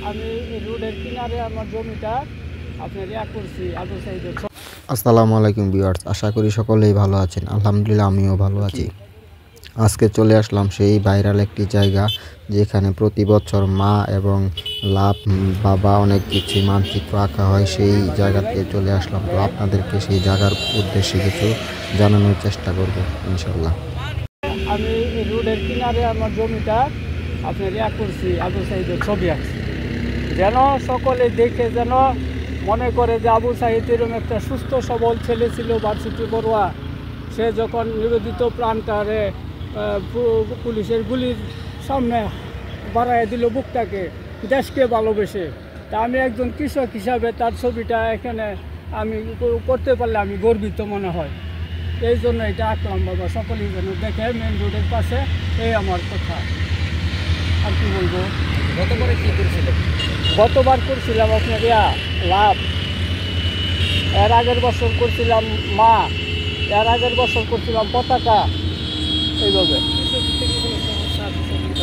আমি রোডের কিনারে আমার জমিটা আপনার করছি আবু সাইদের। আসসালামু আলাইকুম ভিউয়ার্স, আশা করি সকলেই ভালো আছেন। আলহামদুলিল্লাহ আমিও ভালো আছি। আজকে চলে আসলাম সেই ভাইরাল একটি জায়গা যেখানে প্রতি বছর মা এবং লাভ বাবা অনেক কিছু মানচিত্র আঁকা হয়। সেই জায়গাতে চলে আসলাম, তো আপনাদেরকে সেই জায়গার উদ্দেশ্যে কিছু জানানোর চেষ্টা করব ইনশাল্লাহ। আমি রোডের কিনারে আমার জমিটা আপনার করছি আবু সাইদের ছবি আঁকছি, যেন সকলে দেখে যেন মনে করে যে আবু সাইদ এরকম একটা সুস্থ সবল ছেলে ছিল, ভার্সিটি পড়ুয়া। সে যখন নিবেদিত প্রাণটারে পুলিশের গুলির সামনে বাড়াই দিল বুকটাকে, দেশকে ভালোবেসে। তা আমি একজন কৃষক হিসাবে তার ছবিটা এখানে আমি করতে পারলে আমি গর্বিত মনে হয়। এই জন্য এটা আঁকলাম বাবা, সকলেই যেন দেখে মেন রোডের পাশে। এই আমার কথা, আর কি বলবো। গতবারে কী করেছিলেন? গতবার করছিলাম আপনার লাভ, এর আগের বছর করছিলাম মা, এর আগের বছর করছিলাম পতাকা। এইভাবে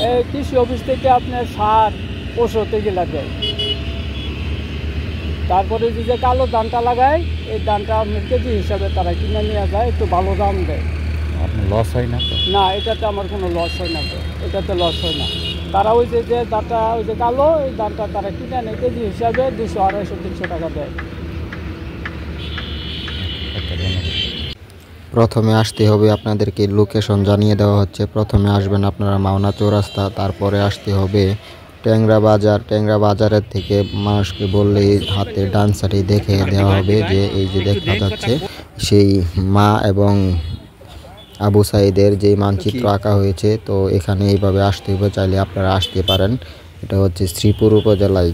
এই কৃষি অফিস থেকে আপনার সার ওষুধ এগুলা দেয়। তারপরে যে কালো ধানটা লাগায়, এই ধানটা আপনার কেজি হিসাবে তারা কিনে নিয়ে যায়, একটু ভালো দাম দেয়। আপনার লস হয় না তো? না, এটাতে আমার কোনো লস হয় না তো, এটাতে লস হয় না। তারা ওই যে ধানটা ওই যে কালো, এই ধানটা তারা কিনে নেয় কেজি হিসাবে 200, 250, 300 টাকা দেয়। প্রথমে আসতে হবে, আপনাদেরকে লোকেশন জানিয়ে দেওয়া হচ্ছে। প্রথমে আসবেন আপনারা মাওনা চৌরাস্তা, তারপরে আসতে হবে ট্যাংরা বাজার। ট্যাংরা বাজারের থেকে মানুষকে বললেই হাতে ডান সাইডে দেখে দেওয়া হবে যে এই যে দেখা যাচ্ছে সেই মা এবং আবু সাইদের যে মানচিত্র আঁকা হয়েছে। তো এখানে এইভাবে আসতে হবে, চাইলে আপনারা আসতে পারেন। এটা হচ্ছে শ্রীপুর উপজেলায়।